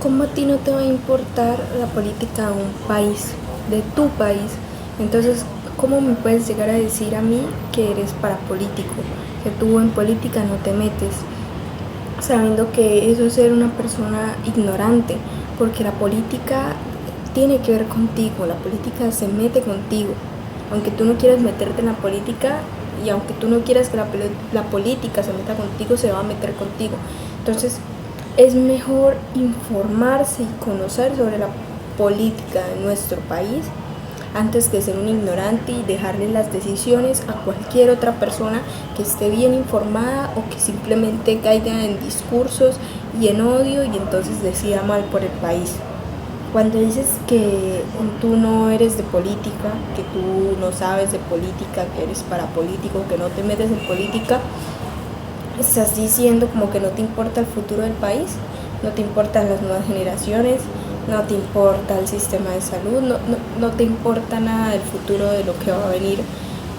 ¿Cómo a ti no te va a importar la política de un país, de tu país? Entonces, ¿cómo me puedes llegar a decir a mí que eres parapolítico, que tú en política no te metes, sabiendo que eso es ser una persona ignorante? Porque la política tiene que ver contigo, la política se mete contigo. Aunque tú no quieras meterte en la política y aunque tú no quieras que la política se meta contigo, se va a meter contigo. Entonces, es mejor informarse y conocer sobre la política de nuestro país antes que ser un ignorante y dejarle las decisiones a cualquier otra persona que esté bien informada o que simplemente caiga en discursos y en odio y entonces decida mal por el país. Cuando dices que tú no eres de política, que tú no sabes de política, que eres parapolítico, que no te metes en política, estás diciendo como que no te importa el futuro del país, no te importan las nuevas generaciones, no te importa el sistema de salud, no te importa nada del futuro de lo que va a venir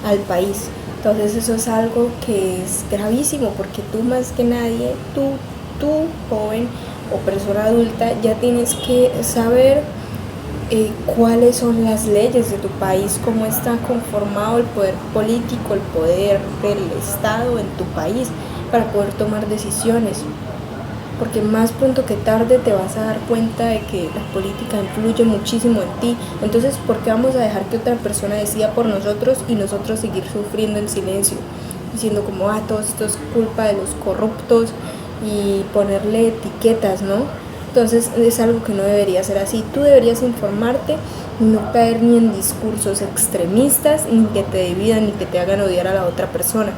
al país. Entonces eso es algo que es gravísimo porque tú más que nadie, tú joven o persona adulta, ya tienes que saber cuáles son las leyes de tu país, cómo está conformado el poder político, el poder del Estado en tu país para poder tomar decisiones. Porque más pronto que tarde te vas a dar cuenta de que la política influye muchísimo en ti. Entonces, ¿por qué vamos a dejar que otra persona decida por nosotros y nosotros seguir sufriendo en silencio? Diciendo como, todo esto es culpa de los corruptos y ponerle etiquetas, ¿no? Entonces es algo que no debería ser así. Tú deberías informarte y no caer ni en discursos extremistas, ni que te dividan, ni que te hagan odiar a la otra persona.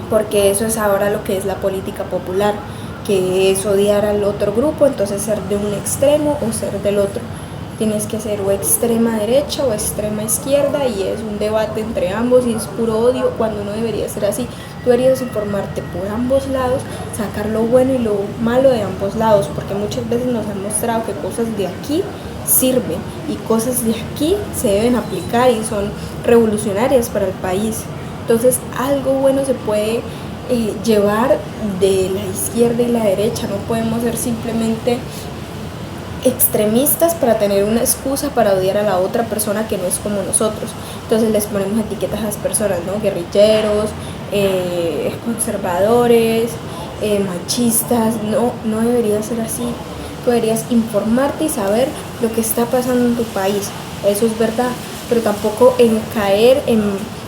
Porque eso es ahora lo que es la política popular, que es odiar al otro grupo, entonces ser de un extremo o ser del otro. Tienes que ser o extrema derecha o extrema izquierda y es un debate entre ambos y es puro odio cuando no debería ser así. Tú deberías informarte por ambos lados, sacar lo bueno y lo malo de ambos lados, porque muchas veces nos han mostrado que cosas de aquí sirven y cosas de aquí se deben aplicar y son revolucionarias para el país. Entonces algo bueno se puede llevar de la izquierda y la derecha, no podemos ser simplemente extremistas para tener una excusa para odiar a la otra persona que no es como nosotros. Entonces les ponemos etiquetas a las personas, ¿no? Guerrilleros, conservadores, machistas. No debería ser así. Tú deberías informarte y saber lo que está pasando en tu país. Eso es verdad, pero tampoco en caer en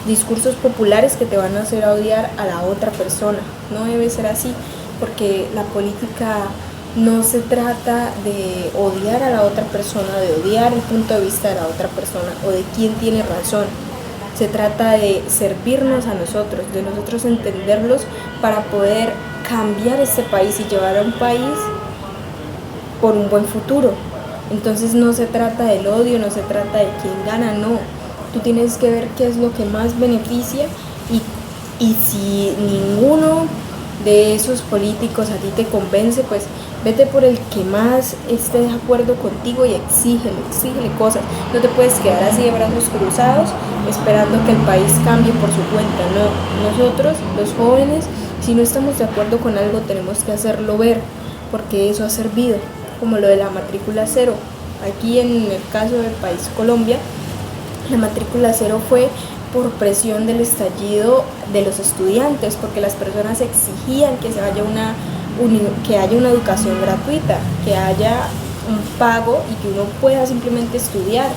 discursos populares que te van a hacer odiar a la otra persona. No debe ser así, porque la política no se trata de odiar a la otra persona, de odiar el punto de vista de la otra persona o de quién tiene razón. Se trata de servirnos a nosotros, de nosotros entenderlos para poder cambiar este país y llevar a un país por un buen futuro. Entonces no se trata del odio, no se trata de quién gana, no. Tú tienes que ver qué es lo que más beneficia y si ninguno de esos políticos a ti te convence, pues vete por el que más esté de acuerdo contigo y exígele cosas. No te puedes quedar así de brazos cruzados esperando que el país cambie por su cuenta. No, nosotros, los jóvenes, si no estamos de acuerdo con algo, tenemos que hacerlo ver, porque eso ha servido, como lo de la matrícula cero. Aquí en el caso del país Colombia, la matrícula cero fue por presión del estallido de los estudiantes, porque las personas exigían que que haya una educación gratuita, que haya un pago y que uno pueda simplemente estudiar.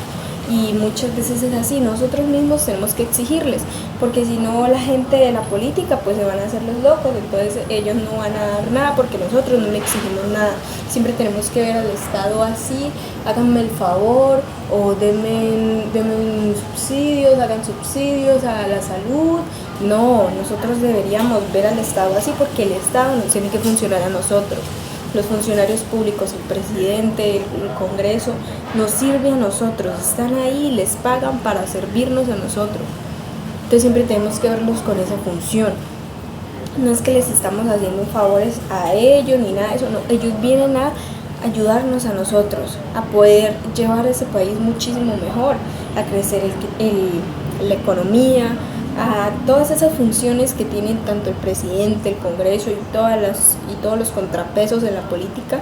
Y muchas veces es así, nosotros mismos tenemos que exigirles, porque si no la gente de la política pues se van a hacer los locos, entonces ellos no van a dar nada porque nosotros no le exigimos nada. Siempre tenemos que ver al Estado así, háganme el favor o denme subsidios, hagan subsidios a la salud. No, nosotros deberíamos ver al Estado así porque el Estado nos tiene que funcionar a nosotros. Los funcionarios públicos, el presidente, el Congreso, nos sirve a nosotros, están ahí, les pagan para servirnos a nosotros. Entonces siempre tenemos que verlos con esa función. No es que les estamos haciendo favores a ellos ni nada de eso, no, ellos vienen a ayudarnos a nosotros, a poder llevar a ese país muchísimo mejor, a crecer la economía, a todas esas funciones que tienen tanto el presidente, el Congreso y todos los contrapesos en la política.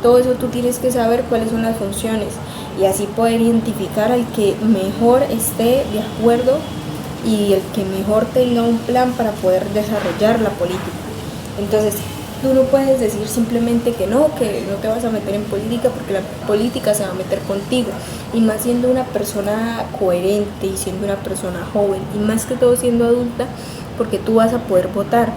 Todo eso tú tienes que saber cuáles son las funciones y así poder identificar al que mejor esté de acuerdo y el que mejor tenga un plan para poder desarrollar la política. Entonces, tú no puedes decir simplemente que no te vas a meter en política porque la política se va a meter contigo. Y más siendo una persona coherente y siendo una persona joven y más que todo siendo adulta, porque tú vas a poder votar.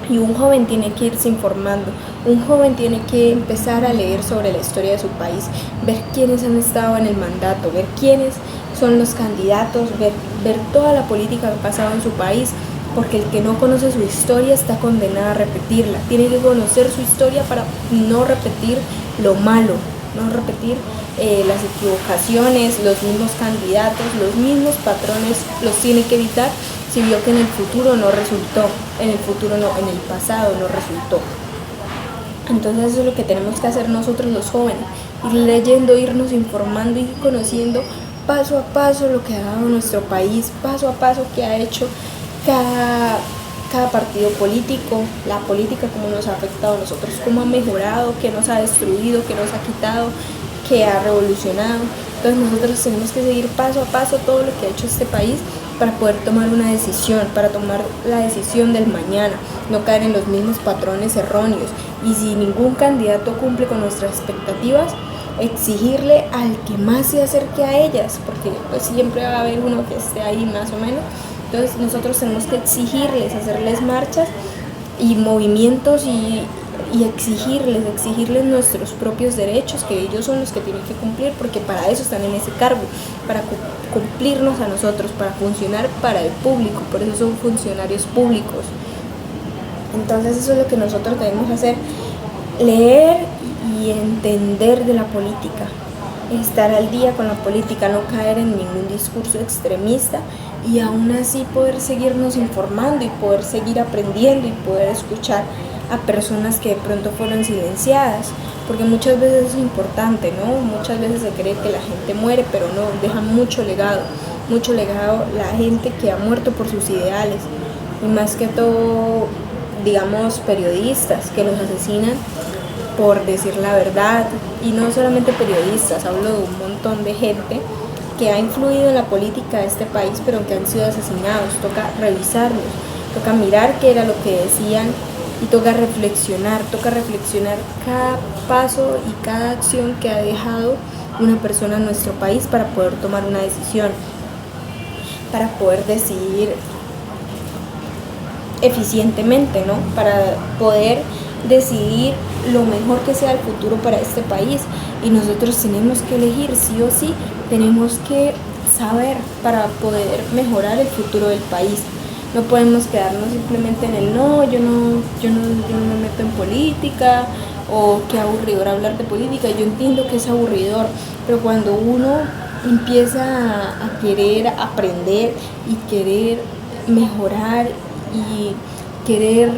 Y un joven tiene que irse informando, un joven tiene que empezar a leer sobre la historia de su país, ver quiénes han estado en el mandato, ver quiénes son los candidatos, ver toda la política que ha pasado en su país, porque el que no conoce su historia está condenado a repetirla. Tiene que conocer su historia para no repetir lo malo, no repetir las equivocaciones, los mismos candidatos, los mismos patrones, los tiene que evitar si vio que en el futuro no resultó, en el pasado no resultó. Entonces eso es lo que tenemos que hacer nosotros los jóvenes, ir leyendo, irnos informando, ir conociendo paso a paso lo que ha dado nuestro país, paso a paso que ha hecho cada partido político, la política, cómo nos ha afectado a nosotros, cómo ha mejorado, qué nos ha destruido, qué nos ha quitado, qué ha revolucionado. Entonces nosotros tenemos que seguir paso a paso todo lo que ha hecho este país para poder tomar una decisión, para tomar la decisión del mañana, no caer en los mismos patrones erróneos. Y si ningún candidato cumple con nuestras expectativas, exigirle al que más se acerque a ellas, porque pues siempre va a haber uno que esté ahí más o menos. Entonces nosotros tenemos que exigirles, hacerles marchas y movimientos y exigirles nuestros propios derechos, que ellos son los que tienen que cumplir, porque para eso están en ese cargo, para cumplirnos a nosotros, para funcionar para el público, por eso son funcionarios públicos. Entonces eso es lo que nosotros debemos hacer, leer y entender de la política, estar al día con la política, no caer en ningún discurso extremista y aún así poder seguirnos informando y poder seguir aprendiendo y poder escuchar a personas que de pronto fueron silenciadas, porque muchas veces es importante, ¿no? Muchas veces se cree que la gente muere, pero no, deja mucho legado la gente que ha muerto por sus ideales, y más que todo, digamos, periodistas que los asesinan por decir la verdad, y no solamente periodistas, hablo de un montón de gente que ha influido en la política de este país, pero que han sido asesinados. Toca revisarlos, toca mirar qué era lo que decían y toca reflexionar cada paso y cada acción que ha dejado una persona en nuestro país para poder tomar una decisión, para poder decidir eficientemente, ¿no? Para poder decidir lo mejor que sea el futuro para este país, y nosotros tenemos que elegir sí o sí, tenemos que saber para poder mejorar el futuro del país. No podemos quedarnos simplemente en el no, yo no me meto en política, o qué aburridor hablar de política. Yo entiendo que es aburridor, pero cuando uno empieza a querer aprender y querer mejorar y querer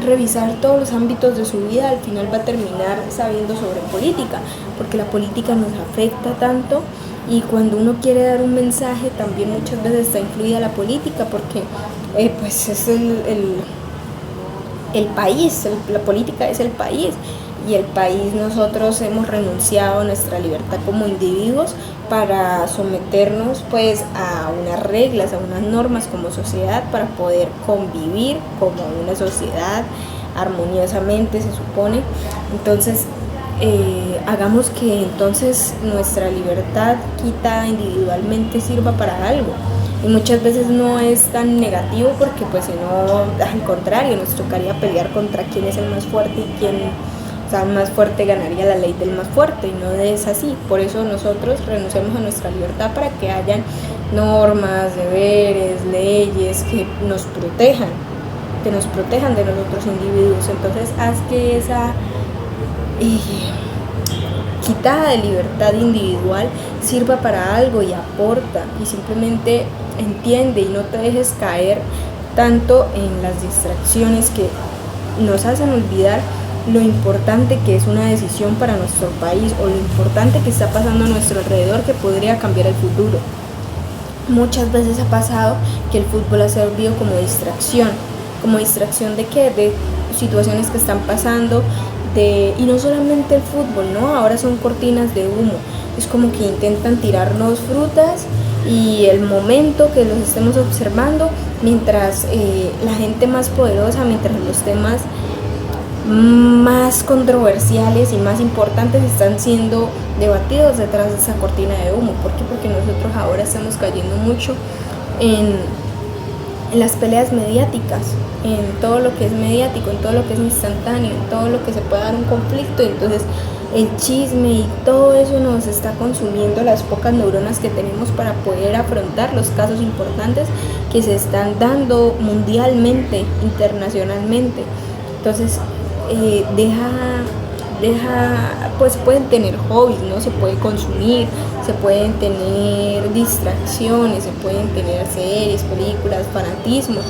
revisar todos los ámbitos de su vida, al final va a terminar sabiendo sobre política, porque la política nos afecta tanto, y cuando uno quiere dar un mensaje también muchas veces está influida la política, porque pues es el país, la política es el país, y el país, nosotros hemos renunciado a nuestra libertad como individuos para someternos pues a unas reglas, a unas normas como sociedad, para poder convivir como una sociedad armoniosamente, se supone. Entonces hagamos que entonces nuestra libertad quitada individualmente sirva para algo, y muchas veces no es tan negativo, porque pues si no, al contrario, nos tocaría pelear contra quién es el más fuerte y quién, o sea, el más fuerte ganaría la ley del más fuerte, y no es así. Por eso nosotros renunciamos a nuestra libertad para que hayan normas, deberes, leyes que nos protejan de nosotros individuos. Entonces haz que esa quitada de libertad individual sirva para algo y aporta, y simplemente entiende y no te dejes caer tanto en las distracciones que nos hacen olvidar lo importante que es una decisión para nuestro país, o lo importante que está pasando a nuestro alrededor, que podría cambiar el futuro. Muchas veces ha pasado que el fútbol ha servido como distracción. ¿De qué? De situaciones que están pasando, y no solamente el fútbol, ¿no? Ahora son cortinas de humo, es como que intentan tirarnos frutas y el momento que los estemos observando, mientras la gente más poderosa, mientras los temas más controversiales y más importantes están siendo debatidos detrás de esa cortina de humo. ¿Por qué? Porque nosotros ahora estamos cayendo mucho en las peleas mediáticas, en todo lo que es mediático, en todo lo que es instantáneo, en todo lo que se puede dar un conflicto. Entonces el chisme y todo eso nos está consumiendo las pocas neuronas que tenemos para poder afrontar los casos importantes que se están dando mundialmente, internacionalmente. Entonces pues pueden tener hobbies, ¿no? Se puede consumir, se pueden tener distracciones, se pueden tener series, películas, fanatismos,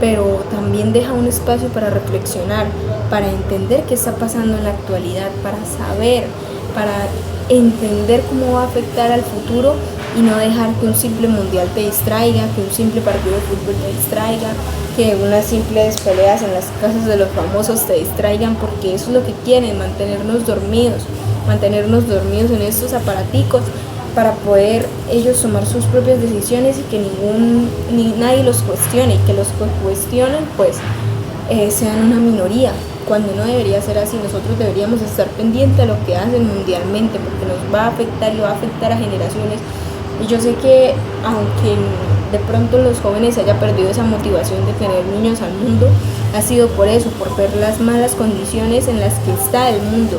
pero también deja un espacio para reflexionar, para entender qué está pasando en la actualidad, para saber, para entender cómo va a afectar al futuro y no dejar que un simple mundial te distraiga, que un simple partido de fútbol te distraiga, que unas simples peleas en las casas de los famosos te distraigan, porque eso es lo que quieren, mantenernos dormidos en estos aparaticos para poder ellos tomar sus propias decisiones y que nadie los cuestione, y que los que cuestionen pues sean una minoría, cuando no debería ser así. Nosotros deberíamos estar pendientes de lo que hacen mundialmente, porque nos va a afectar y va a afectar a generaciones. Y yo sé que aunque de pronto los jóvenes haya perdido esa motivación de tener niños al mundo, ha sido por eso, por ver las malas condiciones en las que está el mundo.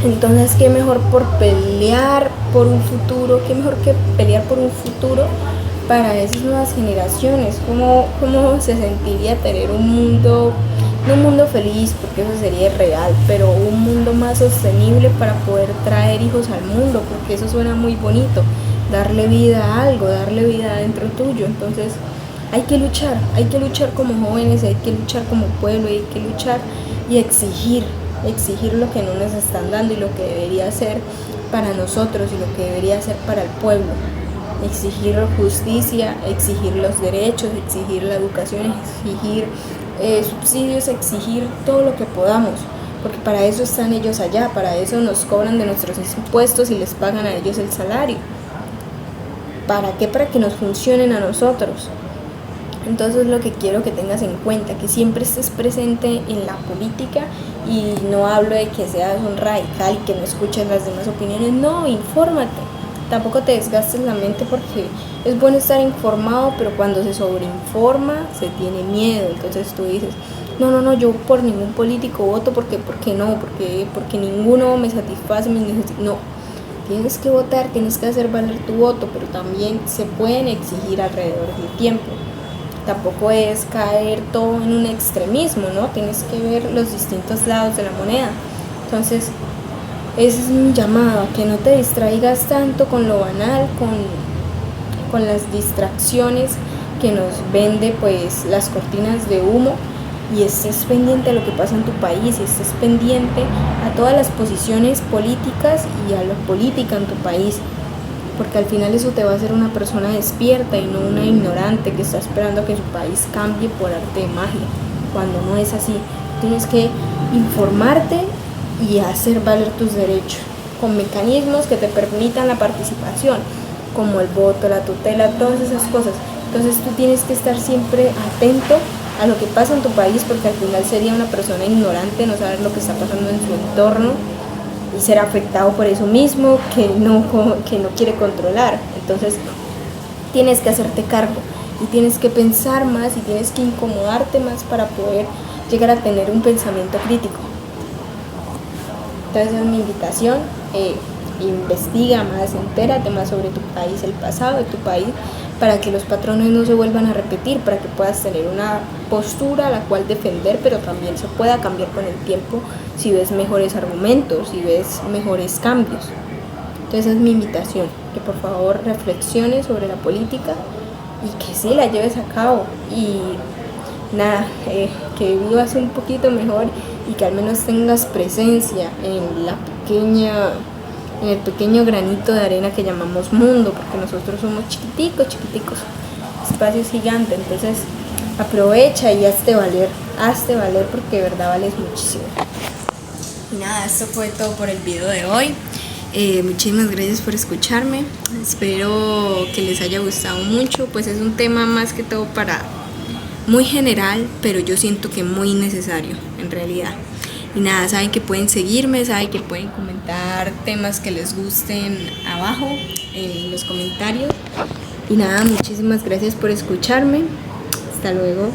Entonces, qué mejor por pelear por un futuro, qué mejor que pelear por un futuro para esas nuevas generaciones. ¿Cómo se sentiría tener un mundo, no un mundo feliz, porque eso sería irreal, pero un mundo más sostenible para poder traer hijos al mundo? Porque eso suena muy bonito, darle vida a algo, darle vida dentro tuyo. Entonces hay que luchar como jóvenes, hay que luchar como pueblo, hay que luchar y exigir lo que no nos están dando y lo que debería ser para nosotros y lo que debería ser para el pueblo. Exigir justicia, exigir los derechos, exigir la educación, exigir subsidios, exigir todo lo que podamos, porque para eso están ellos allá, para eso nos cobran de nuestros impuestos y les pagan a ellos el salario. ¿Para qué? Para que nos funcionen a nosotros. Entonces lo que quiero que tengas en cuenta, que siempre estés presente en la política, y no hablo de que seas un radical, que no escuches las demás opiniones, no, infórmate, tampoco te desgastes la mente, porque es bueno estar informado, pero cuando se sobreinforma se tiene miedo. Entonces tú dices, no, yo por ningún político voto porque ninguno me satisface mis necesidades. No, tienes que votar, tienes que hacer valer tu voto, pero también se pueden exigir alrededor del tiempo. Tampoco es caer todo en un extremismo, ¿no? Tienes que ver los distintos lados de la moneda. Entonces, ese es mi llamado, a que no te distraigas tanto con lo banal, con las distracciones que nos vende pues las cortinas de humo, y estés pendiente de lo que pasa en tu país, y estés pendiente a todas las posiciones políticas y a la política en tu país, porque al final eso te va a hacer una persona despierta y no una ignorante que está esperando a que su país cambie por arte de magia, cuando no es así. Tienes que informarte y hacer valer tus derechos con mecanismos que te permitan la participación, como el voto, la tutela, todas esas cosas. Entonces tú tienes que estar siempre atento a lo que pasa en tu país, porque al final sería una persona ignorante no saber lo que está pasando en su entorno y ser afectado por eso mismo que no quiere controlar. Entonces tienes que hacerte cargo y tienes que pensar más y tienes que incomodarte más para poder llegar a tener un pensamiento crítico. Entonces es mi invitación, investiga más, entérate más sobre tu país, el pasado de tu país, para que los patrones no se vuelvan a repetir, para que puedas tener una postura a la cual defender, pero también se pueda cambiar con el tiempo si ves mejores argumentos, si ves mejores cambios. Entonces es mi invitación, que por favor reflexiones sobre la política y que sí la lleves a cabo, y nada, que vivas un poquito mejor y que al menos tengas presencia en el pequeño granito de arena que llamamos mundo, porque nosotros somos chiquiticos, espacio es gigante. Entonces aprovecha y hazte valer porque de verdad vales muchísimo. Y nada, esto fue todo por el video de hoy. Muchísimas gracias por escucharme. Espero que les haya gustado mucho, pues es un tema más que todo para muy general, pero yo siento que muy necesario en realidad. Y nada, saben que pueden seguirme, saben que pueden comentar temas que les gusten abajo en los comentarios. Y nada, muchísimas gracias por escucharme. Hasta luego.